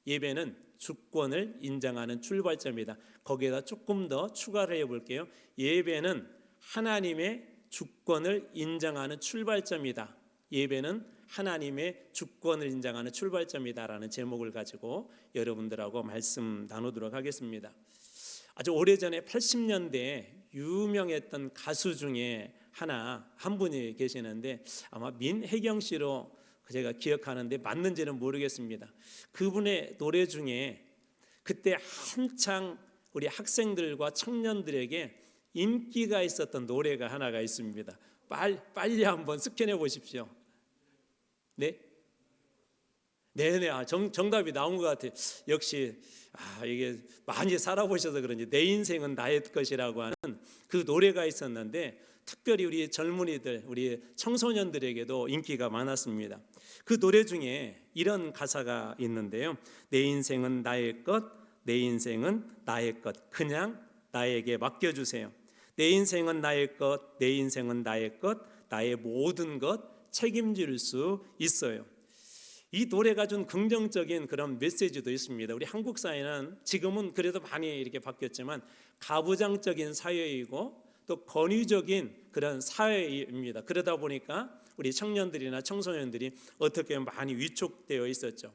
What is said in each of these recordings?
예배는 주권을 인정하는 출발점이다. 거기에다 조금 더 추가를 해볼게요. 예배는 하나님의 주권을 인정하는 출발점이다. 예배는 하나님의 주권을 인정하는 출발점이다라는 제목을 가지고 여러분들하고 말씀 나누도록 하겠습니다. 아주 오래전에 80년대에 유명했던 가수 중에 한 분이 계시는데 아마 민혜경 씨로 제가 기억하는데 맞는지는 모르겠습니다. 그분의 노래 중에 그때 한창 우리 학생들과 청년들에게 인기가 있었던 노래가 하나가 있습니다. 빨리 한번 스캔해 보십시오. 네? 네네, 정답이 나온 것 같아요. 역시 이게 많이 살아보셔서 그런지 내 인생은 나의 것이라고 하는 그 노래가 있었는데 특별히 우리 젊은이들, 우리 청소년들에게도 인기가 많았습니다. 그 노래 중에 이런 가사가 있는데요. 내 인생은 나의 것, 내 인생은 나의 것, 그냥 나에게 맡겨주세요. 내 인생은 나의 것, 내 인생은 나의 것, 나의 모든 것 책임질 수 있어요. 이 노래가 준 긍정적인 그런 메시지도 있습니다. 우리 한국 사회는 지금은 그래도 많이 이렇게 바뀌었지만 가부장적인 사회이고 또 권위적인 그런 사회입니다. 그러다 보니까 우리 청년들이나 청소년들이 어떻게 많이 위축되어 있었죠.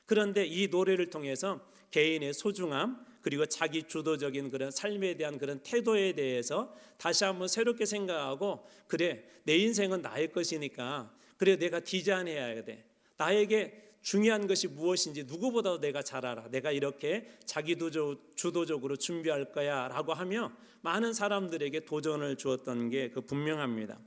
그런데 이 노래를 통해서 개인의 소중함 그리고 자기 주도적인 그런 삶에 대한 그런 태도에 대해서 다시 한번 새롭게 생각하고 그래 내 인생은 나의 것이니까 그래 내가 디자인해야 돼. 나에게 중요한 것이 무엇인지 누구보다도 내가 잘 알아. 내가 이렇게 자기 주도적으로 준비할 거야 라고 하며 많은 사람들에게 도전을 주었던 게 분명합니다.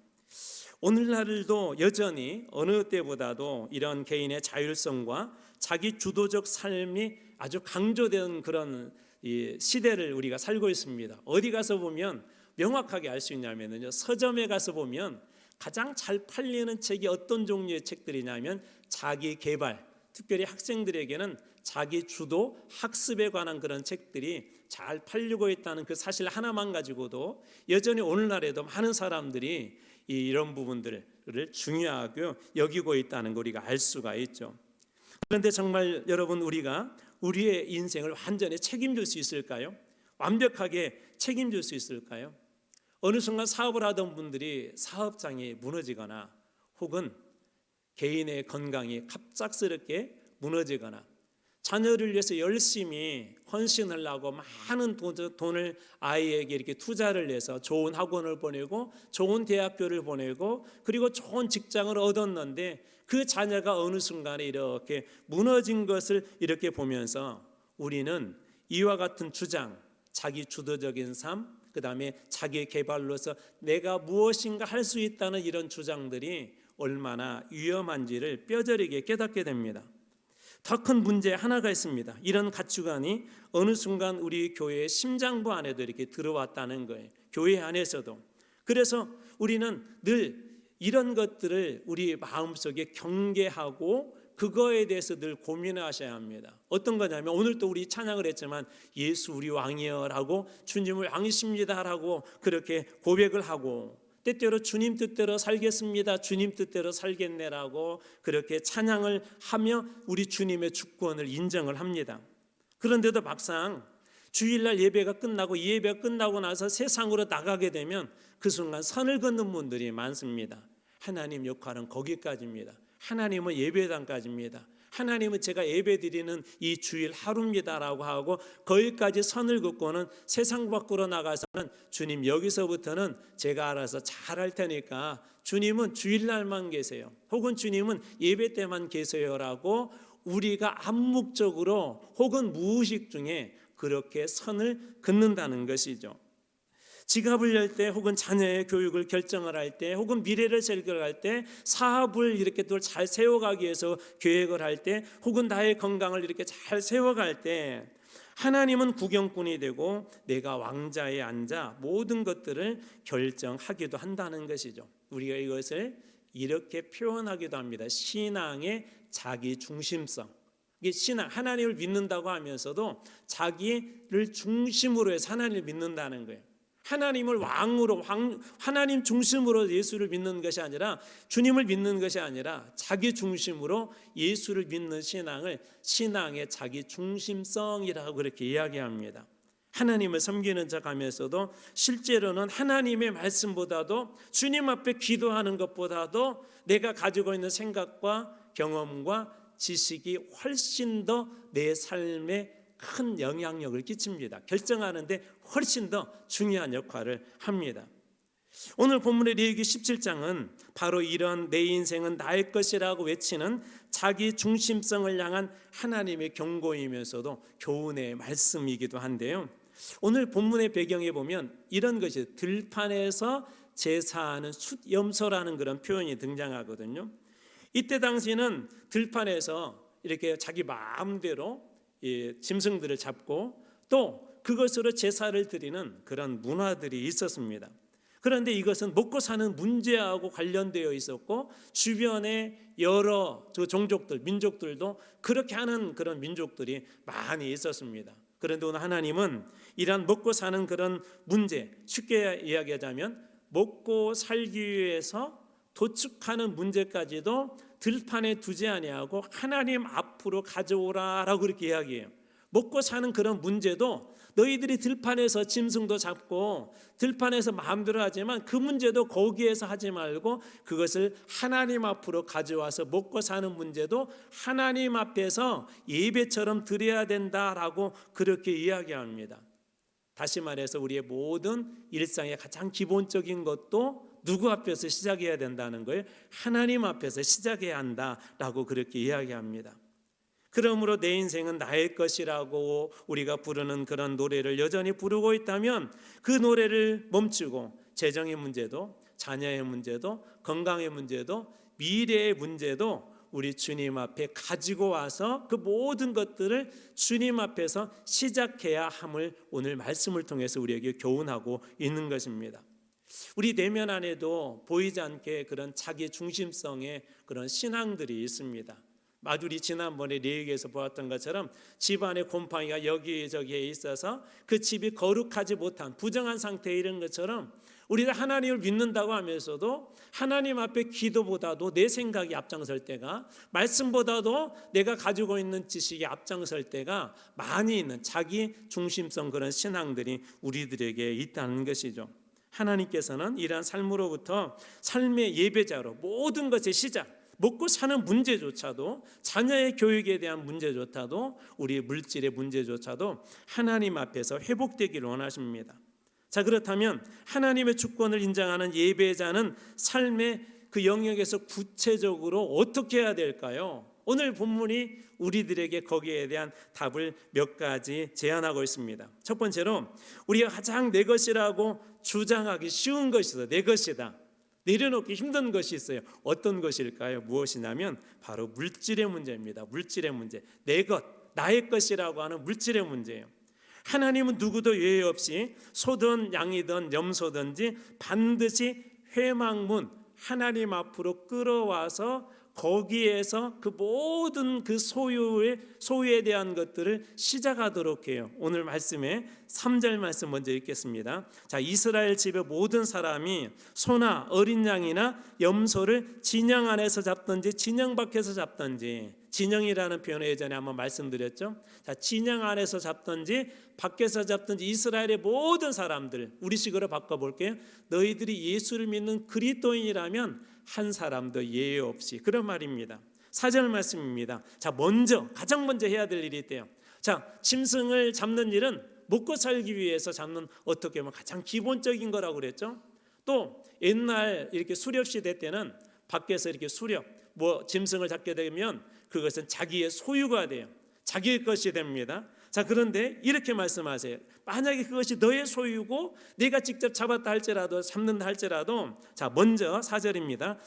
오늘날도 여전히 어느 때보다도 이런 개인의 자율성과 자기 주도적 삶이 아주 강조되는 그런 이 시대를 우리가 살고 있습니다. 어디 가서 보면 명확하게 알 수 있냐면요, 서점에 가서 보면 가장 잘 팔리는 책이 어떤 종류의 책들이냐면 자기 개발, 특별히 학생들에게는 자기 주도 학습에 관한 그런 책들이 잘 팔리고 있다는 그 사실 하나만 가지고도 여전히 오늘날에도 많은 사람들이 이런 부분들을 중요하게 여기고 있다는 걸 우리가 알 수가 있죠. 그런데 정말 여러분 우리가 우리의 인생을 완전히 책임질 수 있을까요? 완벽하게 책임질 수 있을까요? 어느 순간 사업을 하던 분들이 사업장이 무너지거나 혹은 개인의 건강이 갑작스럽게 무너지거나 자녀를 위해서 열심히 헌신을 하고 많은 돈을 아이에게 이렇게 투자를 해서 좋은 학원을 보내고 좋은 대학교를 보내고 그리고 좋은 직장을 얻었는데 그 자녀가 어느 순간에 이렇게 무너진 것을 이렇게 보면서 우리는 이와 같은 주장, 자기 주도적인 삶, 그 다음에 자기 개발로서 내가 무엇인가 할 수 있다는 이런 주장들이 얼마나 위험한지를 뼈저리게 깨닫게 됩니다. 더 큰 문제 하나가 있습니다. 이런 가치관이 어느 순간 우리 교회의 심장부 안에도 이렇게 들어왔다는 거예요. 교회 안에서도. 그래서 우리는 늘 이런 것들을 우리 마음속에 경계하고 그거에 대해서 늘 고민하셔야 합니다. 어떤 거냐면 오늘 또 우리 찬양을 했지만 예수 우리 왕이여라고 주님을 왕이십니다라고 그렇게 고백을 하고 때때로 주님 뜻대로 살겠습니다. 주님 뜻대로 살겠네라고 그렇게 찬양을 하며 우리 주님의 주권을 인정을 합니다. 그런데도 막상 주일날 예배가 끝나고 이 예배가 끝나고 나서 세상으로 나가게 되면 그 순간 선을 긋는 분들이 많습니다. 하나님 역할은 거기까지입니다. 하나님은 예배당까지입니다. 하나님은 제가 예배드리는 이 주일 하루입니다라고 하고 거기까지 선을 긋고는 세상 밖으로 나가서는 주님 여기서부터는 제가 알아서 잘할 테니까 주님은 주일날만 계세요. 혹은 주님은 예배 때만 계세요라고 우리가 암묵적으로 혹은 무의식 중에 그렇게 선을 긋는다는 것이죠. 지갑을 열 때 혹은 자녀의 교육을 결정을 할 때 혹은 미래를 설계할 때 사업을 이렇게 또 잘 세워가기 위해서 계획을 할 때 혹은 나의 건강을 이렇게 잘 세워갈 때 하나님은 구경꾼이 되고 내가 왕자에 앉아 모든 것들을 결정하기도 한다는 것이죠. 우리가 이것을 이렇게 표현하기도 합니다. 신앙의 자기 중심성. 이게 신앙, 하나님을 믿는다고 하면서도 자기를 중심으로 해서 하나님을 믿는다는 거예요. 하나님을 왕으로 하나님 중심으로 예수를 믿는 것이 아니라 주님을 믿는 것이 아니라 자기 중심으로 예수를 믿는 신앙을 신앙의 자기 중심성이라고 그렇게 이야기합니다. 하나님을 섬기는 척하면서도 실제로는 하나님의 말씀보다도 주님 앞에 기도하는 것보다도 내가 가지고 있는 생각과 경험과 지식이 훨씬 더 내 삶에 큰 영향력을 끼칩니다. 결정하는데 훨씬 더 중요한 역할을 합니다. 오늘 본문의 레위기 17장은 바로 이런 내 인생은 나의 것이라고 외치는 자기 중심성을 향한 하나님의 경고이면서도 교훈의 말씀이기도 한데요. 오늘 본문의 배경에 보면 이런 것이 들판에서 제사하는 숫염소라는 그런 표현이 등장하거든요. 이때 당시는 들판에서 이렇게 자기 마음대로 짐승들을 잡고 또 그것으로 제사를 드리는 그런 문화들이 있었습니다. 그런데 이것은 먹고 사는 문제하고 관련되어 있었고 주변에 여러 종족들, 민족들도 그렇게 하는 그런 민족들이 많이 있었습니다. 그런데 오늘 하나님은 이런 먹고 사는 그런 문제, 쉽게 이야기하자면 먹고 살기 위해서 도축하는 문제까지도 들판에 두지 아니하고 하나님 앞으로 가져오라라고 그렇게 이야기해요. 먹고 사는 그런 문제도 너희들이 들판에서 짐승도 잡고 들판에서 마음대로 하지만 그 문제도 거기에서 하지 말고 그것을 하나님 앞으로 가져와서 먹고 사는 문제도 하나님 앞에서 예배처럼 드려야 된다라고 그렇게 이야기합니다. 다시 말해서 우리의 모든 일상의 가장 기본적인 것도 누구 앞에서 시작해야 된다는 거예요. 하나님 앞에서 시작해야 한다라고 그렇게 이야기합니다. 그러므로 내 인생은 나의 것이라고 우리가 부르는 그런 노래를 여전히 부르고 있다면 그 노래를 멈추고 재정의 문제도 자녀의 문제도 건강의 문제도 미래의 문제도 우리 주님 앞에 가지고 와서 그 모든 것들을 주님 앞에서 시작해야 함을 오늘 말씀을 통해서 우리에게 교훈하고 있는 것입니다. 우리 내면 안에도 보이지 않게 그런 자기 중심성의 그런 신앙들이 있습니다. 마두리 지난번에 레위기에서 보았던 것처럼 집안에 곰팡이가 여기저기에 있어서 그 집이 거룩하지 못한 부정한 상태에 이른 것처럼 우리가 하나님을 믿는다고 하면서도 하나님 앞에 기도보다도 내 생각이 앞장설 때가 말씀보다도 내가 가지고 있는 지식이 앞장설 때가 많이 있는 자기 중심성 그런 신앙들이 우리들에게 있다는 것이죠. 하나님께서는 이러한 삶으로부터 삶의 예배자로 모든 것의 시작 먹고 사는 문제조차도 자녀의 교육에 대한 문제조차도 우리의 물질의 문제조차도 하나님 앞에서 회복되기를 원하십니다. 자, 그렇다면 하나님의 주권을 인정하는 예배자는 삶의 그 영역에서 구체적으로 어떻게 해야 될까요? 오늘 본문이 우리들에게 거기에 대한 답을 몇 가지 제안하고 있습니다. 첫 번째로 우리가 가장 내 것이라고 주장하기 쉬운 것이 있어요. 내 것이다. 내려놓기 힘든 것이 있어요. 어떤 것일까요? 무엇이냐면 바로 물질의 문제입니다. 물질의 문제. 내 것, 나의 것이라고 하는 물질의 문제예요. 하나님은 누구도 예외 없이 소든 양이든 염소든지 반드시 회막문 하나님 앞으로 끌어와서 거기에서 그 모든 그 소유에 대한 것들을 시작하도록 해요. 오늘 말씀에 3절 말씀 먼저 읽겠습니다. 자, 이스라엘 집의 모든 사람이 소나 어린 양이나 염소를 진영 안에서 잡든지 진영 밖에서 잡든지, 진영이라는 표현을 예전에 한번 말씀드렸죠. 자, 진영 안에서 잡든지 밖에서 잡든지 이스라엘의 모든 사람들, 우리식으로 바꿔볼게요. 너희들이 예수를 믿는 그리스도인이라면 한 사람도 예외 없이, 그런 말입니다. 4절 말씀입니다. 자, 가장 먼저 해야 될 일이 있대요. 자, 짐승을 잡는 일은 먹고 살기 위해서 잡는 어떻게 보면 가장 기본적인 거라고 그랬죠. 또 옛날 이렇게 수렵 시대 때는 밖에서 이렇게 짐승을 잡게 되면 그것은 자기의 소유가 돼요. 자기의 것이 됩니다. 자, 그런데 이렇게 말씀하세요. 만약에 그것이 너의 소유고 네가 직접 잡았다 할지라도 잡는다 할지라도, 자, 먼저 4절입니다.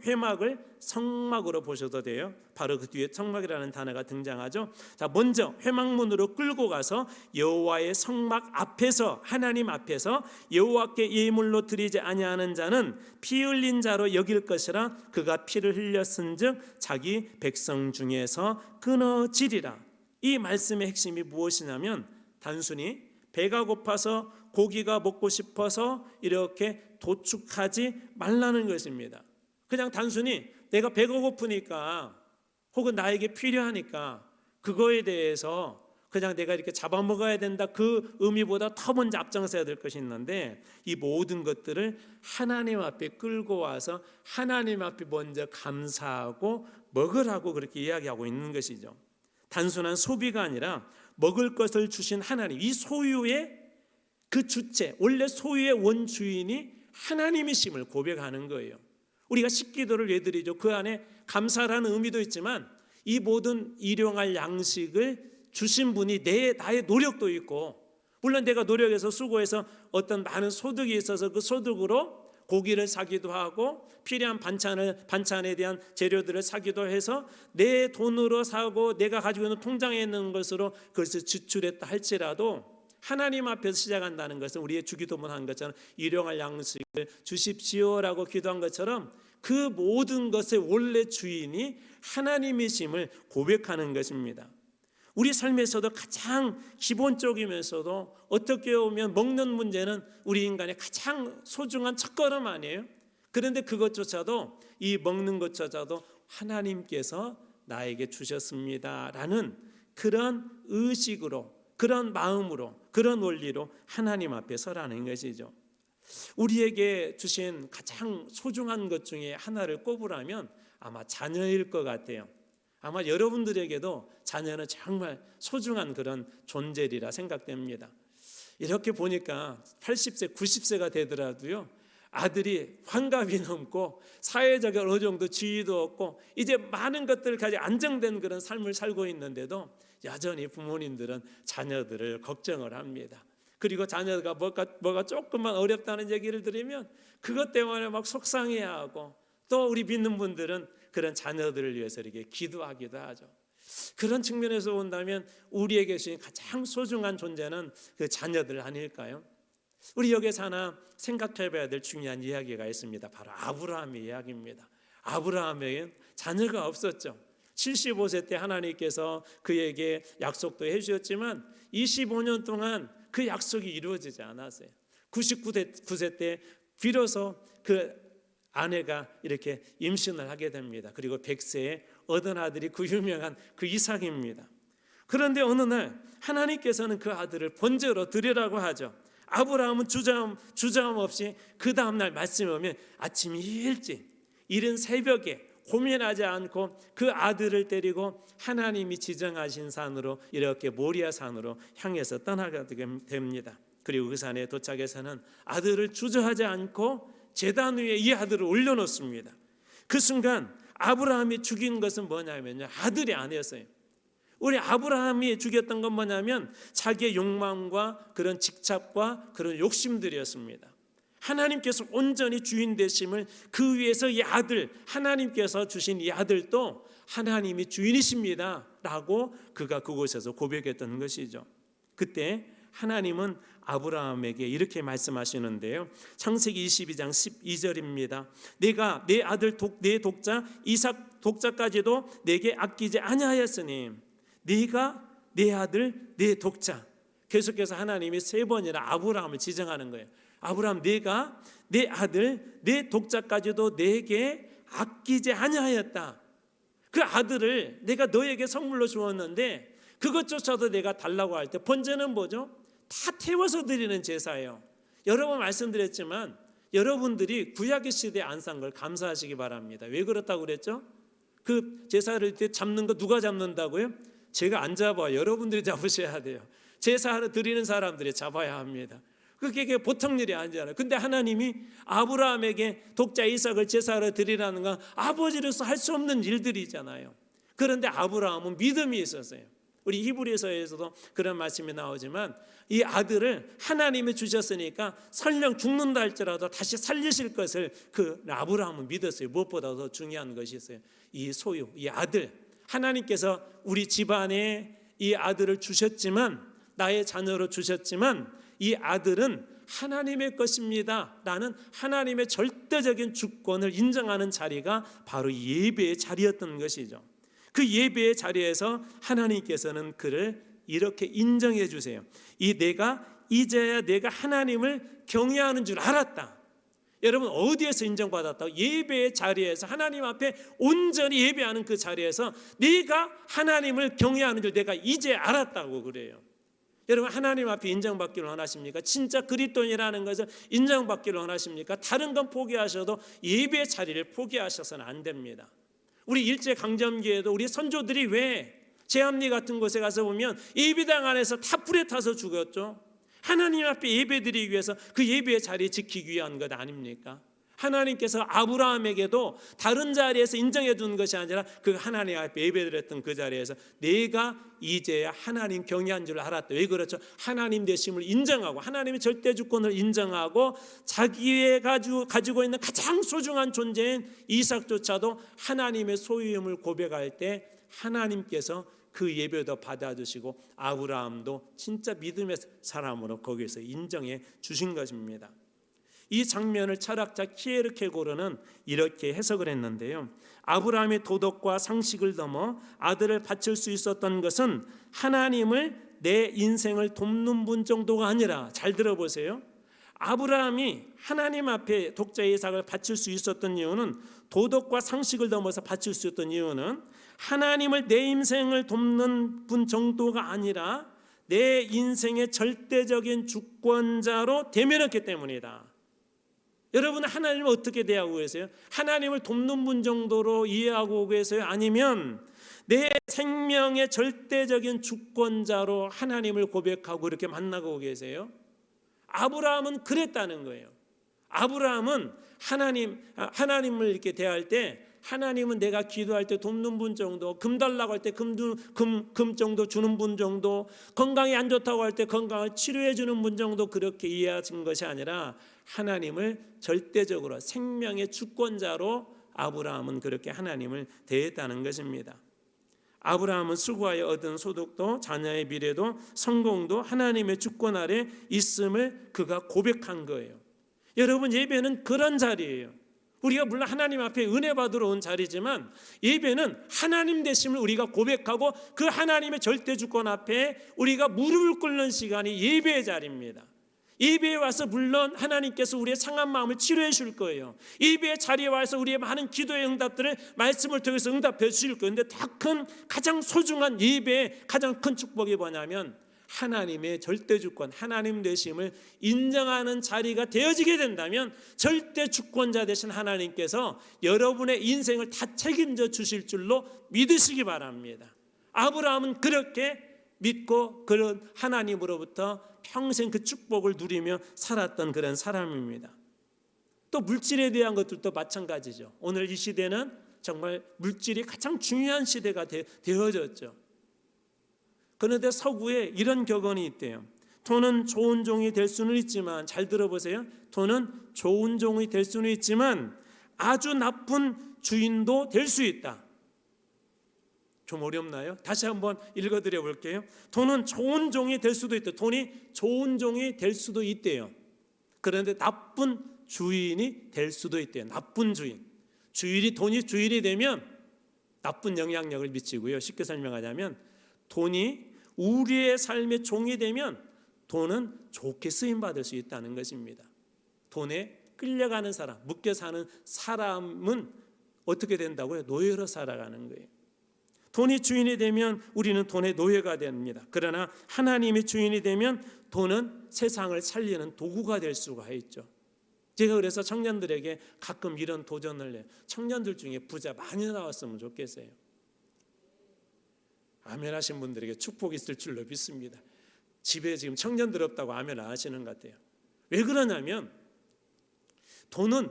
회막을 성막으로 보셔도 돼요. 바로 그 뒤에 성막이라는 단어가 등장하죠. 자, 먼저 회막문으로 끌고 가서 여호와의 성막 앞에서, 하나님 앞에서 여호와께 예물로 드리지 아니하는 자는 피 흘린 자로 여길 것이라. 그가 피를 흘렸은즉 자기 백성 중에서 끊어지리라. 이 말씀의 핵심이 무엇이냐면 단순히 배가 고파서 고기가 먹고 싶어서 이렇게 도축하지 말라는 것입니다. 그냥 단순히 내가 배가 고프니까 혹은 나에게 필요하니까 그거에 대해서 그냥 내가 이렇게 잡아먹어야 된다, 그 의미보다 더 먼저 앞장서야 될 것이 있는데, 이 모든 것들을 하나님 앞에 끌고 와서 하나님 앞에 먼저 감사하고 먹으라고 그렇게 이야기하고 있는 것이죠. 단순한 소비가 아니라 먹을 것을 주신 하나님, 이 소유의 그 주체, 원래 소유의 원주인이 하나님이심을 고백하는 거예요. 우리가 식기도를 왜 드리죠? 그 안에 감사라는 의미도 있지만 이 모든 일용할 양식을 주신 분이 나의 노력도 있고, 물론 내가 노력해서 수고해서 어떤 많은 소득이 있어서 그 소득으로 고기를 사기도 하고 필요한 반찬에 대한 재료들을 사기도 해서 내 돈으로 사고 내가 가지고 있는 통장에 있는 것으로 그것을 지출했다 할지라도 하나님 앞에서 시작한다는 것은 우리의 주기도문 한 것처럼 일용할 양식을 주십시오라고 기도한 것처럼 그 모든 것의 원래 주인이 하나님이심을 고백하는 것입니다. 우리 삶에서도 가장 기본적이면서도 어떻게 보면 먹는 문제는 우리 인간의 가장 소중한 첫걸음 아니에요? 그런데 그것조차도, 이 먹는 것조차도 하나님께서 나에게 주셨습니다라는 그런 의식으로, 그런 마음으로, 그런 원리로 하나님 앞에 서라는 것이죠. 우리에게 주신 가장 소중한 것 중에 하나를 꼽으라면 아마 자녀일 것 같아요. 아마 여러분들에게도 자녀는 정말 소중한 그런 존재리라 생각됩니다. 이렇게 보니까 80세, 90세가 되더라도요, 아들이 환갑이 넘고 사회적인 어느 정도 지위도 없고 이제 많은 것들을 가지고 안정된 그런 삶을 살고 있는데도 여전히 부모님들은 자녀들을 걱정을 합니다. 그리고 자녀가 뭐가 조금만 어렵다는 얘기를 들으면 그것 때문에 막 속상해하고, 또 우리 믿는 분들은 그런 자녀들을 위해서 이렇게 기도하기도 하죠. 그런 측면에서 본다면 우리에게 주신 가장 소중한 존재는 그 자녀들 아닐까요? 우리 여기서 하나 생각해봐야 될 중요한 이야기가 있습니다. 바로 아브라함의 이야기입니다. 아브라함에겐 자녀가 없었죠. 75세 때 하나님께서 그에게 약속도 해주셨지만 25년 동안 그 약속이 이루어지지 않았어요. 99세 때 비로소 그 아내가 이렇게 임신을 하게 됩니다. 그리고 100세에 얻은 아들이 그 유명한 그 이삭입니다. 그런데 어느 날 하나님께서는 그 아들을 번제로 드리라고 하죠. 아브라함은 주저함 없이 그 다음날 말씀이 오면 아침 일찍 이른 새벽에 고민하지 않고 그 아들을 데리고 하나님이 지정하신 산으로, 이렇게 모리아 산으로 향해서 떠나게 됩니다. 그리고 그 산에 도착해서는 아들을 주저하지 않고 제단 위에 이 아들을 올려놓습니다. 그 순간 아브라함이 죽인 것은 뭐냐면요, 아들이 아니었어요. 우리 아브라함이 죽였던 건 뭐냐면 자기의 욕망과 그런 직착과 그런 욕심들이었습니다. 하나님께서 온전히 주인 되심을 그 위에서 이 아들, 하나님께서 주신 이 아들도 하나님이 주인이십니다 라고 그가 그곳에서 고백했던 것이죠. 그때 하나님은 아브라함에게 이렇게 말씀하시는데요, 창세기 22장 12절입니다. 내가 내 아들 내 독자 이삭 독자까지도 내게 아끼지 아니하였으니 네가 내 아들 내 독자. 계속해서 하나님이 3번이나 아브라함을 지정하는 거예요. 아브라함, 내가 내 아들 내 독자까지도 내게 아끼지 아니하였다. 그 아들을 내가 너에게 선물로 주었는데 그것조차도 내가 달라고 할 때 번제는 뭐죠? 다 태워서 드리는 제사예요. 여러 번 말씀드렸지만 여러분들이 구약의 시대에 안 산 걸 감사하시기 바랍니다. 왜 그렇다고 그랬죠? 그 제사를 때 잡는 거 누가 잡는다고요? 제가 안 잡아요. 여러분들이 잡으셔야 돼요. 제사를 드리는 사람들이 잡아야 합니다. 그게 보통 일이 아니잖아요. 근데 하나님이 아브라함에게 독자 이삭을 제사로 드리라는 건 아버지로서 할 수 없는 일들이잖아요. 그런데 아브라함은 믿음이 있었어요. 우리 히브리서에서도 그런 말씀이 나오지만 이 아들을 하나님이 주셨으니까 설령 죽는다 할지라도 다시 살리실 것을 그 아브라함은 믿었어요. 무엇보다 더 중요한 것이 있어요. 이 소유, 이 아들, 하나님께서 우리 집안에 이 아들을 주셨지만, 나의 자녀로 주셨지만 이 아들은 하나님의 것입니다 라는 하나님의 절대적인 주권을 인정하는 자리가 바로 예배의 자리였던 것이죠. 그 예배의 자리에서 하나님께서는 그를 이렇게 인정해 주세요. 이제야 내가 하나님을 경외하는 줄 알았다. 여러분, 어디에서 인정받았다고? 예배의 자리에서, 하나님 앞에 온전히 예배하는 그 자리에서 내가 하나님을 경외하는 줄 내가 이제 알았다고 그래요. 여러분, 하나님 앞에 인정받기를 원하십니까? 진짜 그리스도인이라는 것을 인정받기를 원하십니까? 다른 건 포기하셔도 예배의 자리를 포기하셔서는 안 됩니다. 우리 일제강점기에도 우리 선조들이 왜 제암리 같은 곳에 가서 보면 예배당 안에서 다 불에 타서 죽었죠? 하나님 앞에 예배드리기 위해서 그 예배의 자리에 지키기 위한 것 아닙니까? 하나님께서 아브라함에게도 다른 자리에서 인정해 준 것이 아니라 그 하나님 앞에 예배드렸던 그 자리에서 내가 이제야 하나님 경외한 줄 알았다. 왜 그렇죠? 하나님 되심을 인정하고 하나님의 절대 주권을 인정하고 자기가 가지고 있는 가장 소중한 존재인 이삭조차도 하나님의 소유임을 고백할 때 하나님께서 그 예배도 받아주시고 아브라함도 진짜 믿음의 사람으로 거기에서 인정해 주신 것입니다. 이 장면을 철학자 키에르케고르는 이렇게 해석을 했는데요. 아브라함의 도덕과 상식을 넘어 아들을 바칠 수 있었던 것은 하나님을 내 인생을 돕는 분 정도가 아니라, 잘 들어보세요. 아브라함이 하나님 앞에 독자 이삭을 바칠 수 있었던 이유는, 도덕과 상식을 넘어서 바칠 수 있었던 이유는 하나님을 내 인생을 돕는 분 정도가 아니라 내 인생의 절대적인 주권자로 대면했기 때문이다. 여러분, 하나님을 어떻게 대하고 계세요? 하나님을 돕는 분 정도로 이해하고 계세요? 아니면 내 생명의 절대적인 주권자로 하나님을 고백하고 이렇게 만나고 계세요? 아브라함은 그랬다는 거예요. 아브라함은 하나님을 이렇게 대할 때, 하나님은 내가 기도할 때 돕는 분 정도, 금 달라고 할 때 금 정도 주는 분 정도, 건강이 안 좋다고 할 때 건강을 치료해 주는 분 정도, 그렇게 이해하신 것이 아니라 하나님을 절대적으로 생명의 주권자로 아브라함은 그렇게 하나님을 대했다는 것입니다. 아브라함은 수고하여 얻은 소득도 자녀의 미래도 성공도 하나님의 주권 아래 있음을 그가 고백한 거예요. 여러분, 예배는 그런 자리예요. 우리가 물론 하나님 앞에 은혜 받으러 온 자리지만 예배는 하나님 되심을 우리가 고백하고 그 하나님의 절대 주권 앞에 우리가 무릎을 꿇는 시간이 예배의 자리입니다. 예배에 와서 물론 하나님께서 우리의 상한 마음을 치료해 줄 거예요. 예배의 자리에 와서 우리의 많은 기도의 응답들을 말씀을 통해서 응답해 주실 거예요. 그런데 가장 소중한 예배의 가장 큰 축복이 뭐냐면 하나님의 절대 주권, 하나님 되심을 인정하는 자리가 되어지게 된다면 절대 주권자 되신 하나님께서 여러분의 인생을 다 책임져 주실 줄로 믿으시기 바랍니다. 아브라함은 그렇게 믿고 그런 하나님으로부터 평생 그 축복을 누리며 살았던 그런 사람입니다. 또 물질에 대한 것들도 마찬가지죠. 오늘 이 시대는 정말 물질이 가장 중요한 시대가 되어졌죠. 그런데 서구에 이런 격언이 있대요. 돈은 좋은 종이 될 수는 있지만, 잘 들어보세요. 돈은 좋은 종이 될 수는 있지만 아주 나쁜 주인도 될 수 있다. 좀 어렵나요? 다시 한번 읽어드려 볼게요. 돈은 좋은 종이 될 수도 있다. 돈이 좋은 종이 될 수도 있대요. 그런데 나쁜 주인이 될 수도 있대요. 나쁜 주인. 돈이 주인이 되면 나쁜 영향력을 미치고요. 쉽게 설명하자면 돈이 우리의 삶의 종이 되면 돈은 좋게 쓰임받을 수 있다는 것입니다. 돈에 끌려가는 사람, 묶여 사는 사람은 어떻게 된다고요? 노예로 살아가는 거예요. 돈이 주인이 되면 우리는 돈의 노예가 됩니다. 그러나 하나님이 주인이 되면 돈은 세상을 살리는 도구가 될 수가 있죠. 제가 그래서 청년들에게 가끔 이런 도전을 해요. 청년들 중에 부자 많이 나왔으면 좋겠어요. 아멘 하신 분들에게 축복이 있을 줄로 믿습니다. 집에 지금 청년들 없다고 아멘 안 하시는 것 같아요. 왜 그러냐면 돈은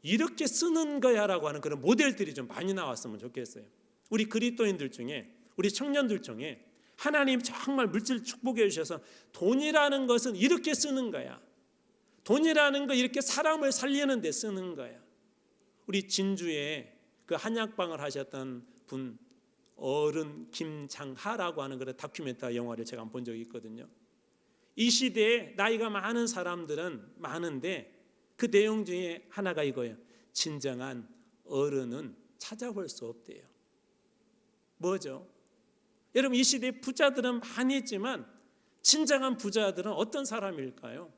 이렇게 쓰는 거야라고 하는 그런 모델들이 좀 많이 나왔으면 좋겠어요. 우리 그리스도인들 중에, 우리 청년들 중에 하나님 정말 물질 축복해 주셔서 돈이라는 것은 이렇게 쓰는 거야. 돈이라는 거 이렇게 사람을 살리는 데 쓰는 거야. 우리 진주에 그 한약방을 하셨던 분, 어른 김장하라고 하는 그런 다큐멘터리 영화를 제가 본 적이 있거든요. 이 시대에 나이가 많은 사람들은 많은데 그 내용 중에 하나가 이거예요. 진정한 어른은 찾아볼 수 없대요. 뭐죠? 여러분, 이 시대에 부자들은 많이 있지만 진정한 부자들은 어떤 사람일까요?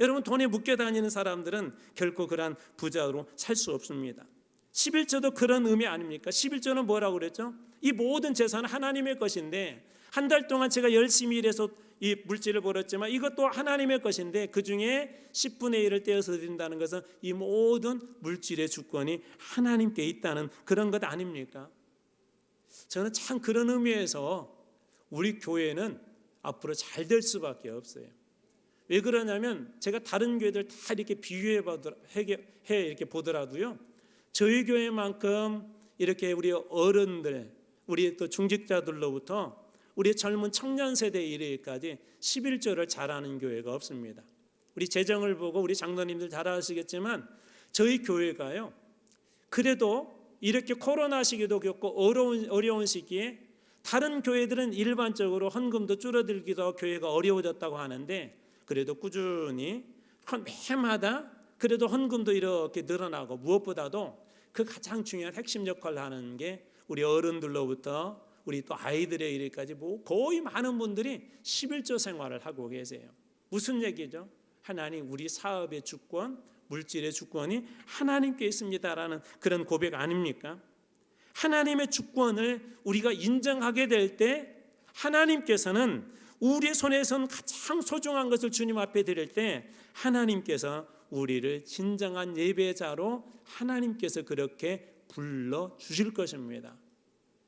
여러분, 돈에 묶여 다니는 사람들은 결코 그러한 부자로 살 수 없습니다. 11조도 그런 의미 아닙니까? 11조는 뭐라고 그랬죠? 이 모든 재산은 하나님의 것인데, 한 달 동안 제가 열심히 일해서 이 물질을 벌었지만 이것도 하나님의 것인데 그 중에 10분의 1을 떼어서 드린다는 것은 이 모든 물질의 주권이 하나님께 있다는 그런 것 아닙니까? 저는 참 그런 의미에서 우리 교회는 앞으로 잘 될 수밖에 없어요. 왜 그러냐면 제가 다른 교회들 다 이렇게 비교해 이렇게 보더라도요, 저희 교회만큼 이렇게 우리 어른들, 우리 또 중직자들로부터 우리 젊은 청년 세대 이르기까지 11조를 잘하는 교회가 없습니다. 우리 재정을 보고 우리 장로님들 잘 아시겠지만 저희 교회가요, 그래도 이렇게 코로나 시기도 겪고 어려운 시기에 다른 교회들은 일반적으로 헌금도 줄어들기도 하고 교회가 어려워졌다고 하는데, 그래도 꾸준히 매마다 그래도 헌금도 이렇게 늘어나고, 무엇보다도 그 가장 중요한 핵심 역할을 하는 게 우리 어른들로부터 우리 또 아이들의 일까지 거의 많은 분들이 11조 생활을 하고 계세요. 무슨 얘기죠? 하나님, 우리 사업의 주권, 물질의 주권이 하나님께 있습니다라는 그런 고백 아닙니까? 하나님의 주권을 우리가 인정하게 될 때 하나님께서는 우리 손에선 가장 소중한 것을 주님 앞에 드릴 때 하나님께서 우리를 진정한 예배자로 하나님께서 그렇게 불러주실 것입니다.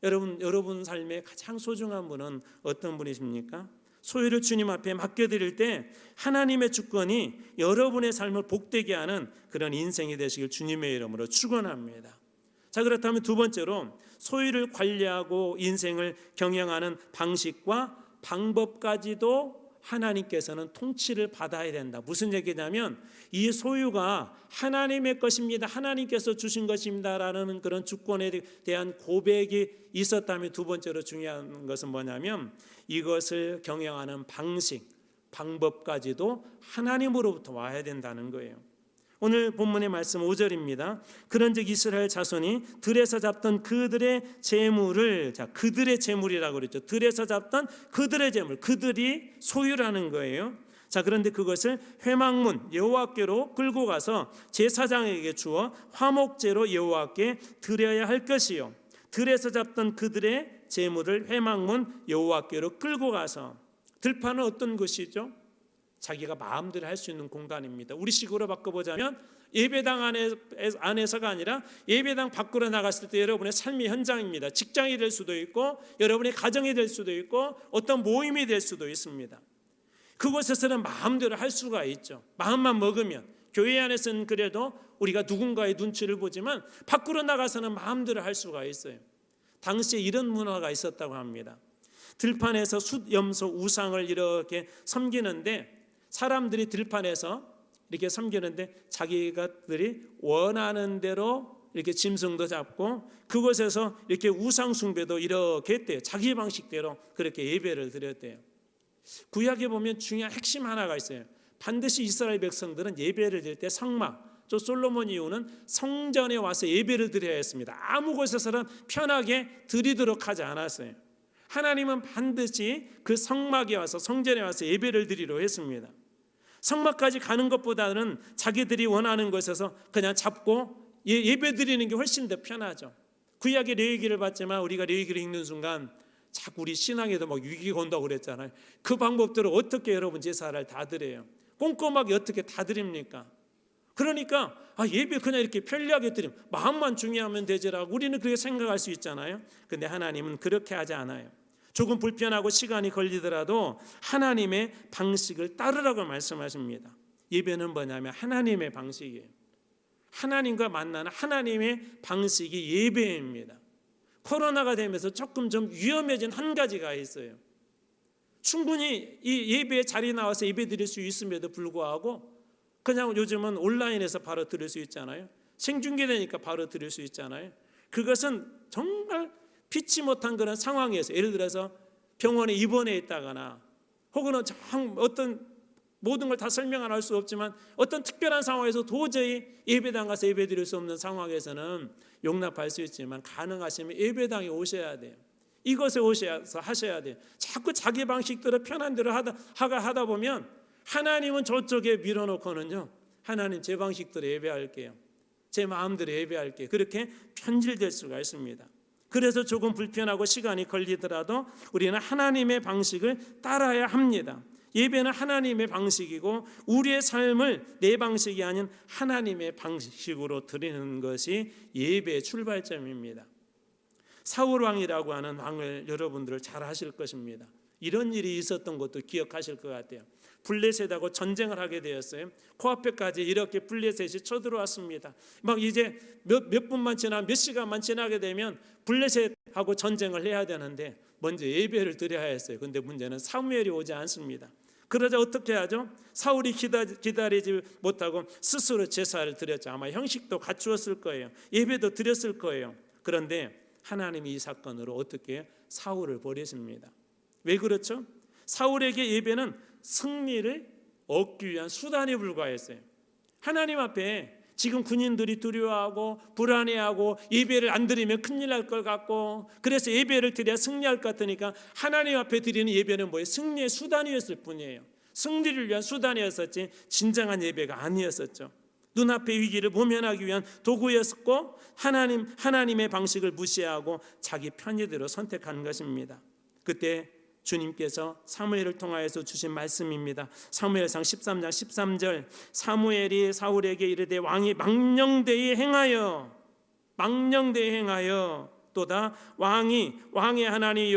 여러분 삶의 가장 소중한 분은 어떤 분이십니까? 소유를 주님 앞에 맡겨드릴 때 하나님의 주권이 여러분의 삶을 복되게 하는 그런 인생이 되시길 주님의 이름으로 축원합니다. 자, 그렇다면 두 번째로 소유를 관리하고 인생을 경영하는 방식과 방법까지도 하나님께서는 통치를 받아야 된다. 무슨 얘기냐면 이 소유가 하나님의 것입니다, 하나님께서 주신 것입니다라는 그런 주권에 대한 고백이 있었다면, 두 번째로 중요한 것은 뭐냐면 이것을 경영하는 방식, 방법까지도 하나님으로부터 와야 된다는 거예요. 오늘 본문의 말씀 5절입니다. 그런즉 이스라엘 자손이 들에서 잡던 그들의 재물을, 자, 그들의 재물이라고 그랬죠. 들에서 잡던 그들의 재물, 그들이 소유라는 거예요. 자, 그런데 그것을 회막문 여호와께로 끌고 가서 제사장에게 주어 화목제로 여호와께 드려야 할 것이요, 들에서 잡던 그들의 재물을 회막문 여호와께로 끌고 가서, 들판은 어떤 것이죠? 자기가 마음대로 할 수 있는 공간입니다. 우리식으로 바꿔보자면 예배당 안에서가 아니라 예배당 밖으로 나갔을 때 여러분의 삶의 현장입니다. 직장이 될 수도 있고 여러분의 가정이 될 수도 있고 어떤 모임이 될 수도 있습니다. 그곳에서는 마음대로 할 수가 있죠. 마음만 먹으면. 교회 안에서는 그래도 우리가 누군가의 눈치를 보지만 밖으로 나가서는 마음대로 할 수가 있어요. 당시에 이런 문화가 있었다고 합니다. 들판에서 숫, 염소, 우상을 이렇게 섬기는데, 사람들이 들판에서 이렇게 섬기는데 자기가들이 원하는 대로 이렇게 짐승도 잡고 그곳에서 이렇게 우상 숭배도 이렇게 했대요. 자기 방식대로 그렇게 예배를 드렸대요. 구약에 보면 중요한 핵심 하나가 있어요. 반드시 이스라엘 백성들은 예배를 드릴 때 성막, 또 솔로몬 이후는 성전에 와서 예배를 드려야 했습니다. 아무 곳에서는 편하게 드리도록 하지 않았어요. 하나님은 반드시 그 성막에 와서, 성전에 와서 예배를 드리려 했습니다. 성막까지 가는 것보다는 자기들이 원하는 곳에서 그냥 잡고 예배 드리는 게 훨씬 더 편하죠. 구약의 레위기를 봤지만 우리가 레위기를 읽는 순간 자꾸 우리 신앙에도 막 위기가 온다고 그랬잖아요. 그 방법대로 어떻게 여러분 제사를 다 드려요? 꼼꼼하게 어떻게 다 드립니까? 그러니까 예배 그냥 이렇게 편리하게 드리면 마음만 중요하면 되지라고 우리는 그렇게 생각할 수 있잖아요. 근데 하나님은 그렇게 하지 않아요. 조금 불편하고 시간이 걸리더라도 하나님의 방식을 따르라고 말씀하십니다. 예배는 뭐냐면 하나님의 방식이에요. 하나님과 만나는 하나님의 방식이 예배입니다. 코로나가 되면서 조금 좀 위험해진 한 가지가 있어요. 충분히 이 예배에 자리 나와서 예배 드릴 수 있음에도 불구하고 그냥 요즘은 온라인에서 바로 들을 수 있잖아요. 생중계되니까 바로 들을 수 있잖아요. 그것은 정말 피치 못한 그런 상황에서, 예를 들어서 병원에 입원해 있다거나 혹은 어떤 모든 걸 다 설명은 할 수 없지만 어떤 특별한 상황에서 도저히 예배당 가서 예배 드릴 수 없는 상황에서는 용납할 수 있지만 가능하시면 예배당에 오셔야 돼요. 이것에 오셔서 하셔야 돼요. 자꾸 자기 방식대로 편한 대로 하다 보면 하나님은 저쪽에 밀어놓고는요, 하나님 제 방식대로 예배할게요, 제 마음대로 예배할게요, 그렇게 편질될 수가 있습니다. 그래서 조금 불편하고 시간이 걸리더라도 우리는 하나님의 방식을 따라야 합니다. 예배는 하나님의 방식이고 우리의 삶을 내 방식이 아닌 하나님의 방식으로 드리는 것이 예배의 출발점입니다. 사울 왕이라고 하는 왕을 여러분들 잘 아실 것입니다. 이런 일이 있었던 것도 기억하실 것 같아요. 블레셋하고 전쟁을 하게 되었어요. 코앞에까지 이렇게 블레셋이 쳐들어왔습니다. 막 이제 몇 분만 몇 시간만 지나게 되면 블레셋하고 전쟁을 해야 되는데 먼저 예배를 드려야 했어요. 근데 문제는 사무엘이 오지 않습니다. 그러자 어떻게 하죠? 사울이 기다리지 못하고 스스로 제사를 드렸죠. 아마 형식도 갖추었을 거예요. 예배도 드렸을 거예요. 그런데 하나님이 이 사건으로 어떻게 사울을 버리십니다. 왜 그렇죠? 사울에게 예배는 승리를 얻기 위한 수단에 불과했어요. 하나님 앞에 지금 군인들이 두려워하고 불안해하고 예배를 안 드리면 큰일 날 것 같고, 그래서 예배를 드려야 승리할 것 같으니까 하나님 앞에 드리는 예배는 뭐예요? 승리의 수단이었을 뿐이에요. 승리를 위한 수단이었었지 진정한 예배가 아니었었죠. 눈앞의 위기를 모면하기 위한 도구였고 하나님의 방식을 무시하고 자기 편의대로 선택한 것입니다. 그때 주님께서 사무엘을 통하여서 주신 말씀입니다. 사무엘상 13장 13절, 사무엘이 사울에게 이르되 왕이 망령되이 행하여 또다 왕의 하나님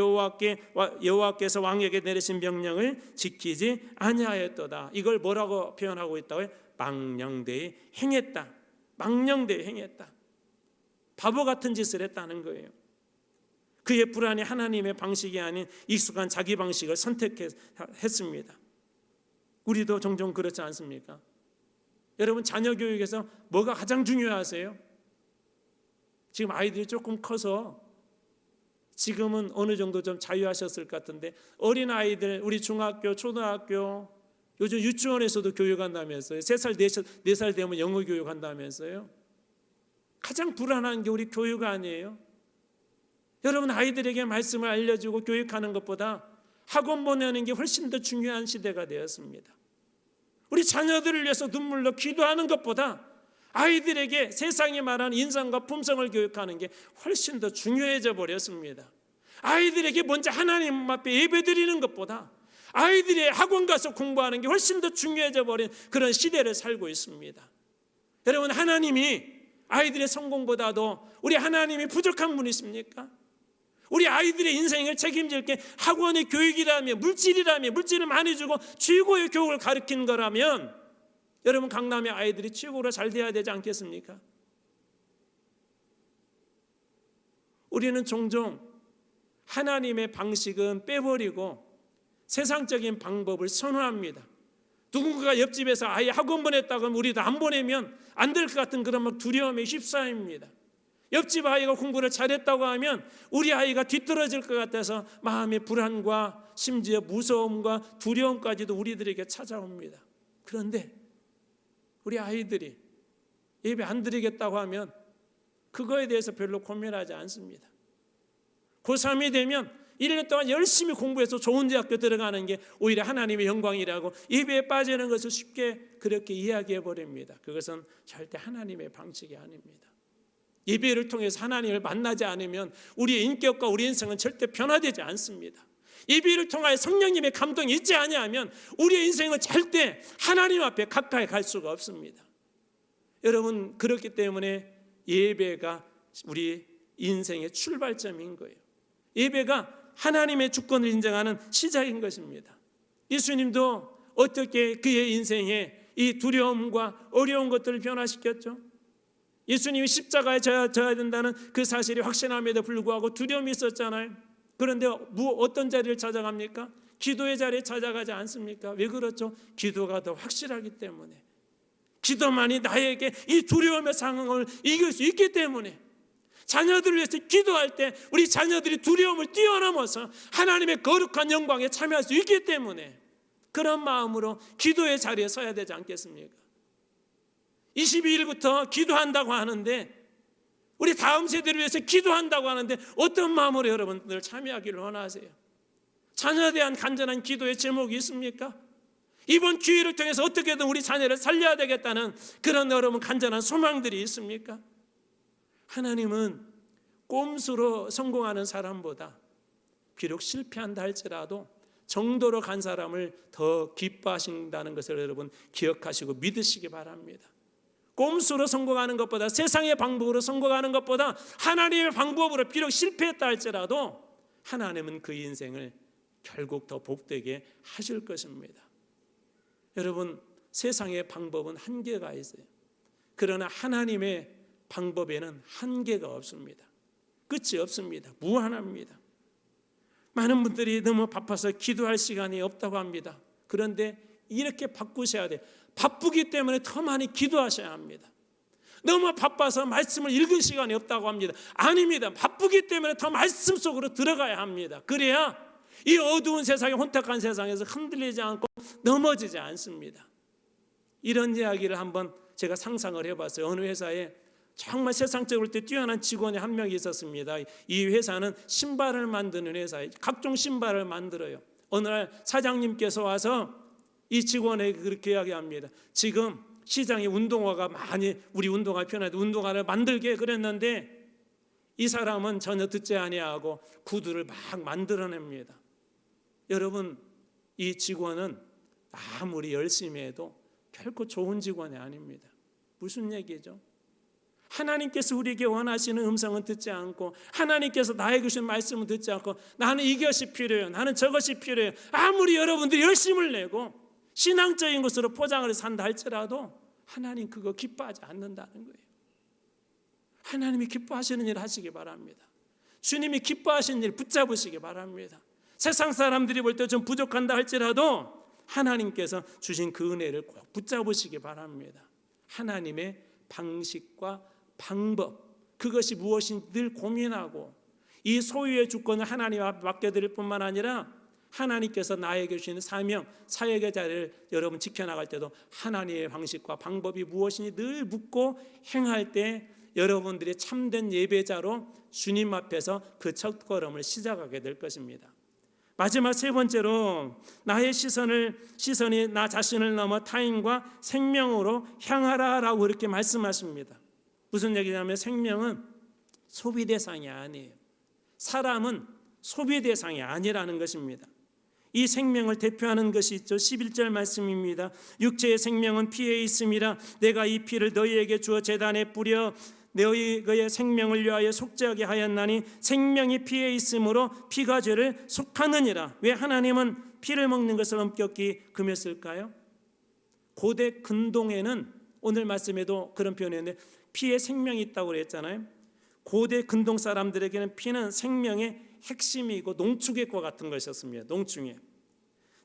여호와께서 왕에게 내리신 명령을 지키지 아니하였도다. 이걸 뭐라고 표현하고 있다고요? 망령되이 행했다. 망령되이 행했다. 바보 같은 짓을 했다는 거예요. 그의 불안이 하나님의 방식이 아닌 익숙한 자기 방식을 선택했습니다. 우리도 종종 그렇지 않습니까? 여러분, 자녀 교육에서 뭐가 가장 중요하세요? 지금 아이들이 조금 커서 지금은 어느 정도 좀 자유하셨을 것 같은데, 어린 아이들, 우리 중학교, 초등학교, 요즘 유치원에서도 교육한다면서요. 3살, 4살 되면 영어 교육한다면서요. 가장 불안한 게 우리 교육 아니에요? 여러분, 아이들에게 말씀을 알려주고 교육하는 것보다 학원 보내는 게 훨씬 더 중요한 시대가 되었습니다. 우리 자녀들을 위해서 눈물로 기도하는 것보다 아이들에게 세상이 말하는 인성과 품성을 교육하는 게 훨씬 더 중요해져 버렸습니다. 아이들에게 먼저 하나님 앞에 예배드리는 것보다 아이들이 학원 가서 공부하는 게 훨씬 더 중요해져 버린 그런 시대를 살고 있습니다. 여러분, 하나님이 아이들의 성공보다도 우리 하나님이 부족한 분이십니까? 우리 아이들의 인생을 책임질 게 학원의 교육이라면, 물질을 많이 주고 최고의 교육을 가르치는 거라면 여러분, 강남의 아이들이 최고로 잘 돼야 되지 않겠습니까? 우리는 종종 하나님의 방식은 빼버리고 세상적인 방법을 선호합니다. 누군가가 옆집에서 아이 학원 보냈다고 하면 우리도 안 보내면 안 될 것 같은 그런 두려움에 휩싸입니다. 옆집 아이가 공부를 잘했다고 하면 우리 아이가 뒤떨어질 것 같아서 마음의 불안과 심지어 무서움과 두려움까지도 우리들에게 찾아옵니다. 그런데 우리 아이들이 예배 안 드리겠다고 하면 그거에 대해서 별로 고민하지 않습니다. 고3이 되면 1년 동안 열심히 공부해서 좋은 대학교 들어가는 게 오히려 하나님의 영광이라고 예배에 빠지는 것을 쉽게 그렇게 이야기해 버립니다. 그것은 절대 하나님의 방식이 아닙니다. 예배를 통해서 하나님을 만나지 않으면 우리의 인격과 우리 인생은 절대 변화되지 않습니다. 예배를 통하여 성령님의 감동이 있지 아니하면 우리의 인생은 절대 하나님 앞에 가까이 갈 수가 없습니다. 여러분, 그렇기 때문에 예배가 우리 인생의 출발점인 거예요. 예배가 하나님의 주권을 인정하는 시작인 것입니다. 예수님도 어떻게 그의 인생에 이 두려움과 어려운 것들을 변화시켰죠? 예수님이 십자가에 져야 된다는 그 사실이 확신함에도 불구하고 두려움이 있었잖아요. 그런데 어떤 자리를 찾아갑니까? 기도의 자리에 찾아가지 않습니까? 왜 그렇죠? 기도가 더 확실하기 때문에, 기도만이 나에게 이 두려움의 상황을 이길 수 있기 때문에, 자녀들을 위해서 기도할 때 우리 자녀들이 두려움을 뛰어넘어서 하나님의 거룩한 영광에 참여할 수 있기 때문에 그런 마음으로 기도의 자리에 서야 되지 않겠습니까? 22일부터 기도한다고 하는데 우리 다음 세대를 위해서 기도한다고 하는데 어떤 마음으로 여러분들 참여하기를 원하세요? 자녀에 대한 간절한 기도의 제목이 있습니까? 이번 기회를 통해서 어떻게든 우리 자녀를 살려야 되겠다는 그런 여러분 간절한 소망들이 있습니까? 하나님은 꼼수로 성공하는 사람보다 비록 실패한다 할지라도 정도로 간 사람을 더 기뻐하신다는 것을 여러분 기억하시고 믿으시기 바랍니다. 꼼수로 성공하는 것보다, 세상의 방법으로 성공하는 것보다 하나님의 방법으로 비록 실패했다 할지라도 하나님은 그 인생을 결국 더 복되게 하실 것입니다. 여러분, 세상의 방법은 한계가 있어요. 그러나 하나님의 방법에는 한계가 없습니다. 끝이 없습니다. 무한합니다. 많은 분들이 너무 바빠서 기도할 시간이 없다고 합니다. 그런데 이렇게 바꾸셔야 돼요. 바쁘기 때문에 더 많이 기도하셔야 합니다. 너무 바빠서 말씀을 읽을 시간이 없다고 합니다. 아닙니다. 바쁘기 때문에 더 말씀 속으로 들어가야 합니다. 그래야 이 어두운 세상에, 혼탁한 세상에서 흔들리지 않고 넘어지지 않습니다. 이런 이야기를 한번 제가 상상을 해봤어요. 어느 회사에 정말 세상적으로 뛰어난 직원이 한 명이 있었습니다. 이 회사는 신발을 만드는 회사예요. 각종 신발을 만들어요. 어느 날 사장님께서 와서 이 직원에게 그렇게 이야기합니다. 지금 시장에 운동화가 많이, 우리 운동화 편한데 운동화를 만들게 그랬는데 이 사람은 전혀 듣지 아니하고 구두를 막 만들어냅니다. 여러분, 이 직원은 아무리 열심히 해도 결코 좋은 직원이 아닙니다. 무슨 얘기죠? 하나님께서 우리에게 원하시는 음성은 듣지 않고, 하나님께서 나에게 주신 말씀은 듣지 않고, 나는 이것이 필요해요, 나는 저것이 필요해요. 아무리 여러분들이 열심을 내고 신앙적인 것으로 포장을 해서 산다 할지라도 하나님 그거 기뻐하지 않는다는 거예요. 하나님이 기뻐하시는 일 하시기 바랍니다. 주님이 기뻐하시는 일 붙잡으시기 바랍니다. 세상 사람들이 볼 때 좀 부족한다 할지라도 하나님께서 주신 그 은혜를 꼭 붙잡으시기 바랍니다. 하나님의 방식과 방법, 그것이 무엇인지 늘 고민하고, 이 소유의 주권을 하나님 앞에 맡겨드릴 뿐만 아니라 하나님께서 나에게 주시는 사명, 사역의 자리를 여러분 지켜나갈 때도 하나님의 방식과 방법이 무엇인지 늘 묻고 행할 때 여러분들이 참된 예배자로 주님 앞에서 그 첫걸음을 시작하게 될 것입니다. 마지막 세 번째로, 나의 시선이 나 자신을 넘어 타인과 생명으로 향하라라고 이렇게 말씀하십니다. 무슨 얘기냐면 생명은 소비 대상이 아니에요. 사람은 소비 대상이 아니라는 것입니다. 이 생명을 대표하는 것이 있죠. 11절 말씀입니다. 육체의 생명은 피에 있음이라 내가 이 피를 너희에게 주어 제단에 뿌려 너희의 생명을 위하여 속죄하게 하였나니 생명이 피에 있으므로 피가 죄를 속하느니라. 왜 하나님은 피를 먹는 것을 엄격히 금했을까요? 고대 근동에는, 오늘 말씀에도 그런 표현인데 피에 생명이 있다고 그랬잖아요. 고대 근동 사람들에게는 피는 생명의 핵심이고 농축액과 같은 것이었습니다. 농축액.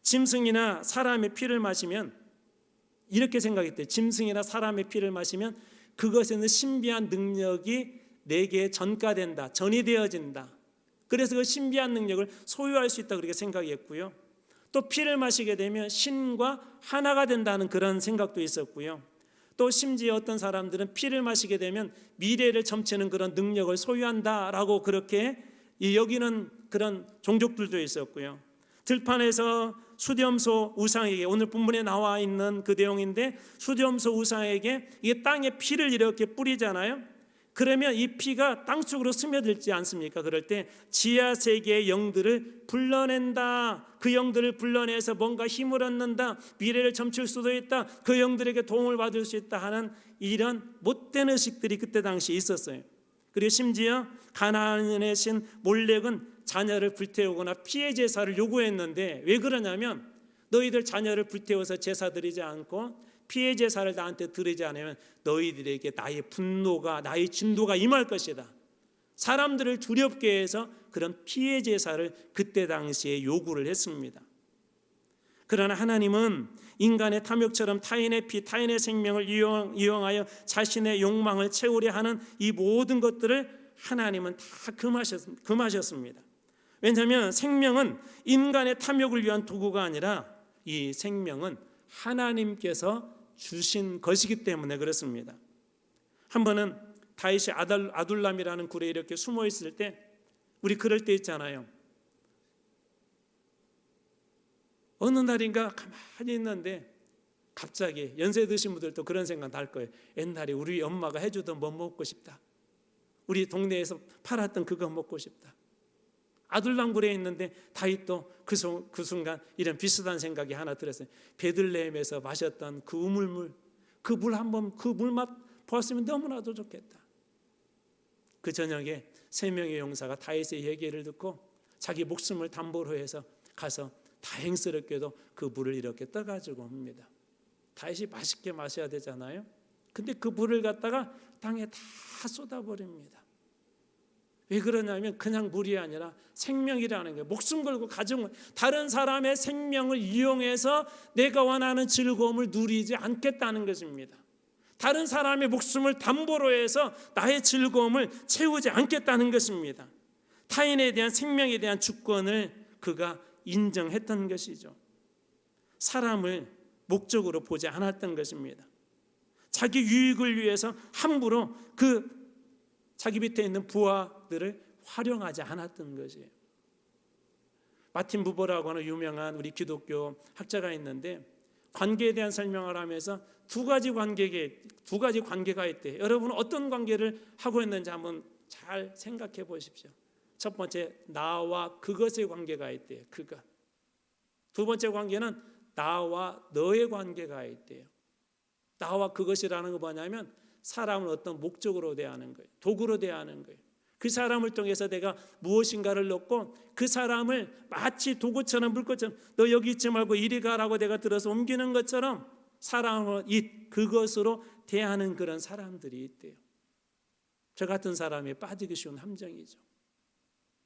짐승이나 사람의 피를 마시면, 이렇게 생각했대요. 짐승이나 사람의 피를 마시면 그것에는 신비한 능력이 내게 전가된다, 전이 되어진다. 그래서 그 신비한 능력을 소유할 수 있다, 그렇게 생각했고요. 또 피를 마시게 되면 신과 하나가 된다는 그런 생각도 있었고요. 또 심지어 어떤 사람들은 피를 마시게 되면 미래를 점치는 그런 능력을 소유한다라고 그렇게 여기는 그런 종족들도 있었고요. 들판에서 수렴소 우상에게, 오늘 본문에 나와 있는 그 내용인데, 수렴소 우상에게 이 땅에 피를 이렇게 뿌리잖아요. 그러면 이 피가 땅속으로 스며들지 않습니까? 그럴 때 지하 세계의 영들을 불러낸다. 그 영들을 불러내서 뭔가 힘을 얻는다, 미래를 점칠 수도 있다, 그 영들에게 도움을 받을 수 있다 하는 이런 못된 의식들이 그때 당시 있었어요. 그리고 심지어 가나안의 신 몰렉은 자녀를 불태우거나 피해 제사를 요구했는데, 왜 그러냐면 너희들 자녀를 불태워서 제사 드리지 않고 피해 제사를 나한테 드리지 않으면 너희들에게 나의 분노가, 나의 진도가 임할 것이다. 사람들을 두렵게 해서 그런 피해 제사를 그때 당시에 요구를 했습니다. 그러나 하나님은 인간의 탐욕처럼 타인의 피, 타인의 생명을 이용하여 자신의 욕망을 채우려 하는 이 모든 것들을 하나님은 다 금하셨습니다. 왜냐하면 생명은 인간의 탐욕을 위한 도구가 아니라 이 생명은 하나님께서 주신 것이기 때문에 그렇습니다. 한 번은 다윗이 아둘람이라는 굴에 이렇게 숨어 있을 때, 우리 그럴 때 있잖아요. 어느 날인가 가만히 있는데 갑자기, 연세 드신 분들도 그런 생각 날 거예요. 옛날에 우리 엄마가 해주던 뭐 먹고 싶다. 우리 동네에서 팔았던 그거 먹고 싶다. 아둘람굴에 있는데 다윗도 그 순간 이런 비슷한 생각이 하나 들었어요. 베들레헴에서 마셨던 그 우물물, 그 물 한번, 그 물맛 보았으면 너무나도 좋겠다. 그 저녁에 세 명의 용사가 다윗의 얘기를 듣고 자기 목숨을 담보로 해서 가서 다행스럽게도 그 물을 이렇게 떠가지고 옵니다. 다윗이 맛있게 마셔야 되잖아요. 근데 그 물을 갖다가 땅에 다 쏟아버립니다. 왜 그러냐면 그냥 물이 아니라 생명이라는 거예요. 목숨 걸고 가져온 거예요. 다른 사람의 생명을 이용해서 내가 원하는 즐거움을 누리지 않겠다는 것입니다. 다른 사람의 목숨을 담보로 해서 나의 즐거움을 채우지 않겠다는 것입니다. 타인에 대한 생명에 대한 주권을 그가 인정했던 것이죠. 사람을 목적으로 보지 않았던 것입니다. 자기 유익을 위해서 함부로 자기 밑에 있는 부하들을 활용하지 않았던 것이에요. 마틴 부버라고 하는 유명한 우리 기독교 학자가 있는데, 관계에 대한 설명을 하면서 두 가지 관계가 있대. 여러분은 어떤 관계를 하고 있는지 한번 잘 생각해 보십시오. 첫 번째, 나와 그것의 관계가 있대요. 그것. 두 번째 관계는 나와 너의 관계가 있대요. 나와 그것이라는 거 뭐냐면 사람을 어떤 목적으로 대하는 거예요. 도구로 대하는 거예요. 그 사람을 통해서 내가 무엇인가를 넣고 그 사람을 마치 도구처럼 물것처럼 너 여기 있지 말고 이리 가라고 내가 들어서 옮기는 것처럼 사람을 그것으로 대하는 그런 사람들이 있대요. 저 같은 사람이 빠지기 쉬운 함정이죠.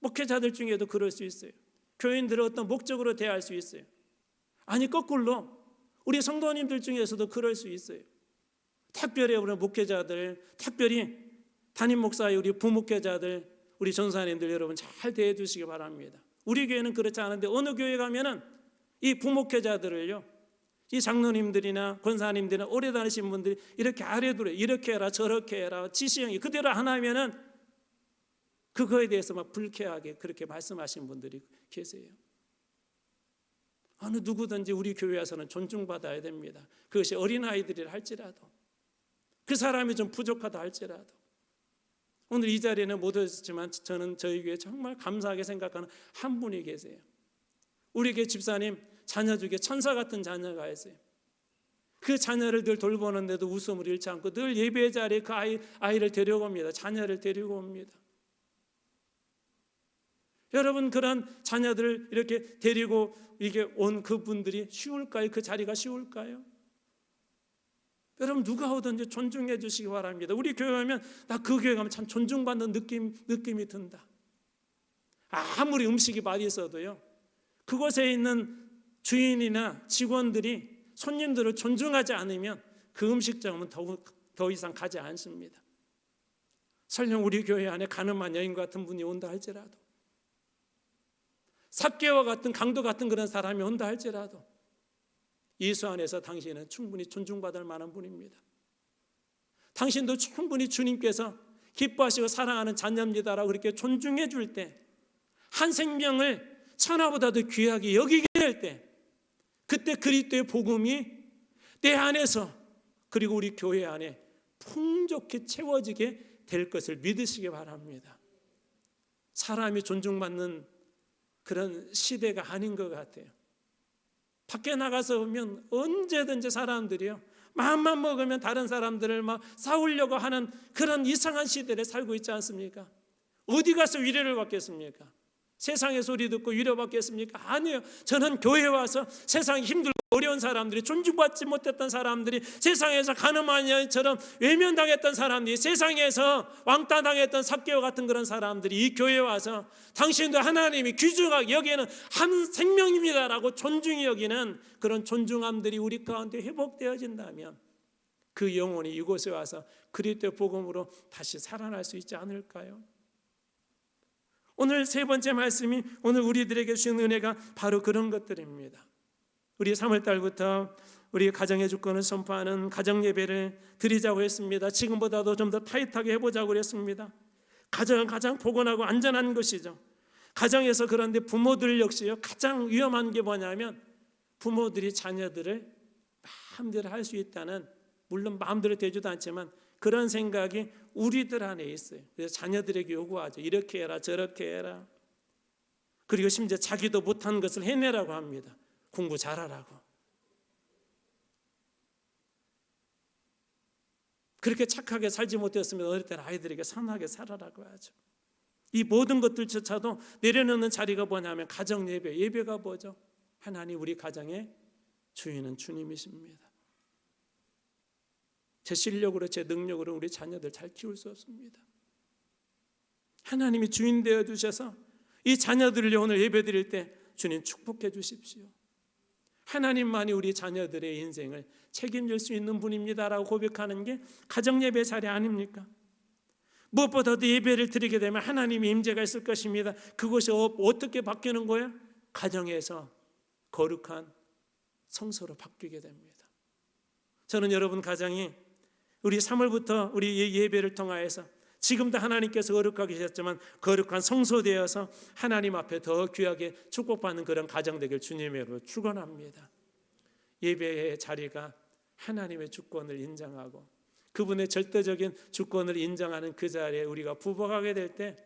목회자들 중에도 그럴 수 있어요. 교인들을 어떤 목적으로 대할 수 있어요. 아니 거꾸로 우리 성도님들 중에서도 그럴 수 있어요. 특별히 우리 목회자들, 특별히 담임 목사의 우리 부목회자들, 우리 전사님들 여러분 잘 대해 주시기 바랍니다. 우리 교회는 그렇지 않은데 어느 교회 가면은 이 부목회자들을요, 이 장로님들이나 권사님들이나 오래 다니신 분들이 이렇게 아래들어 이렇게 해라 저렇게 해라 지시형이 그대로 안 하면은 그거에 대해서 막 불쾌하게 그렇게 말씀하신 분들이 계세요. 어느 누구든지 우리 교회 와서는 존중받아야 됩니다. 그것이 어린아이들이라 할지라도, 그 사람이 좀 부족하다 할지라도. 오늘 이 자리에는 못 오셨지만 저는 저희 교회에 정말 감사하게 생각하는 한 분이 계세요. 우리 교회 집사님 자녀 중에 천사 같은 자녀가 있어요. 그 자녀를 늘 돌보는데도 웃음을 잃지 않고 늘 예배 자리에 그 아이를 데리고 옵니다. 자녀를 데리고 옵니다. 여러분 그런 자녀들을 이렇게 데리고 이게 온 그분들이 쉬울까요? 그 자리가 쉬울까요? 여러분 누가 오든지 존중해 주시기 바랍니다. 우리 교회 가면 나 그 교회 가면 참 존중받는 느낌이 든다. 아무리 음식이 맛있어도요, 그곳에 있는 주인이나 직원들이 손님들을 존중하지 않으면 그 음식점은 더 이상 가지 않습니다. 설령 우리 교회 안에 가늠한 여인 같은 분이 온다 할지라도, 삭개와 같은 강도 같은 그런 사람이 온다 할지라도 예수 안에서 당신은 충분히 존중받을 만한 분입니다. 당신도 충분히 주님께서 기뻐하시고 사랑하는 자녀입니다라고 그렇게 존중해 줄 때, 한 생명을 천하보다도 귀하게 여기게 될 때, 그때 그리스도의 복음이 내 안에서 그리고 우리 교회 안에 풍족히 채워지게 될 것을 믿으시기 바랍니다. 사람이 존중받는 그런 시대가 아닌 것 같아요. 밖에 나가서 보면 언제든지 사람들이요, 마음만 먹으면 다른 사람들을 막 싸우려고 하는 그런 이상한 시대에 살고 있지 않습니까? 어디 가서 위로를 받겠습니까? 세상의 소리 듣고 위로받겠습니까? 아니에요. 저는 교회에 와서 세상이 힘들고 어려운 사람들이, 존중받지 못했던 사람들이, 세상에서 가늠한 여인처럼 외면당했던 사람들이, 세상에서 왕따당했던 삭개와 같은 그런 사람들이 이 교회에 와서 당신도 하나님이 귀중하게 여기에는 한 생명입니다라고 존중히 여기는 그런 존중함들이 우리 가운데 회복되어진다면 그 영혼이 이곳에 와서 그리스도의 복음으로 다시 살아날 수 있지 않을까요? 오늘 세 번째 말씀이 오늘 우리들에게 주신 은혜가 바로 그런 것들입니다. 우리 3월 달부터 우리 가정의 주권을 선포하는 가정 예배를 드리자고 했습니다. 지금보다도 좀 더 타이트하게 해보자고 했습니다. 가정은 가장 포근하고 안전한 것이죠. 가정에서 그런데 부모들 역시요, 가장 위험한 게 뭐냐면 부모들이 자녀들을 마음대로 할 수 있다는, 물론 마음대로 되지도 않지만 그런 생각이 우리들 안에 있어요. 그래서 자녀들에게 요구하죠. 이렇게 해라 저렇게 해라. 그리고 심지어 자기도 못한 것을 해내라고 합니다. 공부 잘하라고. 그렇게 착하게 살지 못했으면 어릴 때는 아이들에게 선하게 살아라고 하죠. 이 모든 것들조차도 내려놓는 자리가 뭐냐면 가정 예배. 예배가 뭐죠? 하나님 우리 가정의 주인은 주님이십니다. 제 실력으로 제 능력으로 우리 자녀들 잘 키울 수 없습니다. 하나님이 주인 되어 주셔서 이 자녀들을 오늘 예배 드릴 때 주님 축복해 주십시오. 하나님만이 우리 자녀들의 인생을 책임질 수 있는 분입니다라고 고백하는 게 가정 예배 자리 아닙니까? 무엇보다도 예배를 드리게 되면 하나님의 임재가 있을 것입니다. 그것이 어떻게 바뀌는 거예요? 가정에서 거룩한 성소로 바뀌게 됩니다. 저는 여러분 가정이 우리 3월부터 우리 예배를 통하여서 지금도 하나님께서 거룩하게 하셨지만 거룩한 성소 되어서 하나님 앞에 더 귀하게 축복받는 그런 가정 되길 주님의 이름으로 축원합니다. 예배의 자리가 하나님의 주권을 인정하고 그분의 절대적인 주권을 인정하는 그 자리에 우리가 부복하게 될 때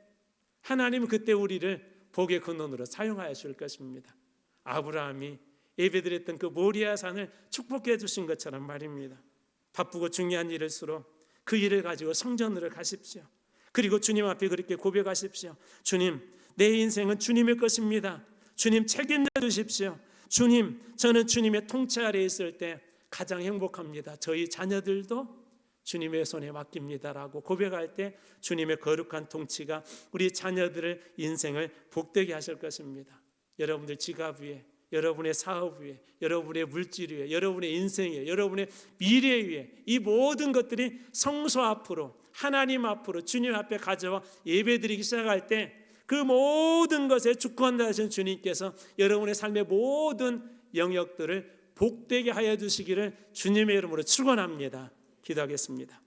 하나님은 그때 우리를 복의 근원으로 사용하여 줄 것입니다. 아브라함이 예배드렸던 그 모리아 산을 축복해 주신 것처럼 말입니다. 바쁘고 중요한 일일수록 그 일을 가지고 성전으로 가십시오. 그리고 주님 앞에 그렇게 고백하십시오. 주님, 내 인생은 주님의 것입니다. 주님 책임져 주십시오. 주님, 저는 주님의 통치 아래에 있을 때 가장 행복합니다. 저희 자녀들도 주님의 손에 맡깁니다라고 고백할 때 주님의 거룩한 통치가 우리 자녀들의 인생을 복되게 하실 것입니다. 여러분들 지갑 위에, 여러분의 사업 위에, 여러분의 물질 위에, 여러분의 인생 위에, 여러분의 미래 위에 이 모든 것들이 성소 앞으로 하나님 앞으로 주님 앞에 가져와 예배드리기 시작할 때 그 모든 것에 주권하신 주님께서 여러분의 삶의 모든 영역들을 복되게 하여 주시기를 주님의 이름으로 축원합니다. 기도하겠습니다.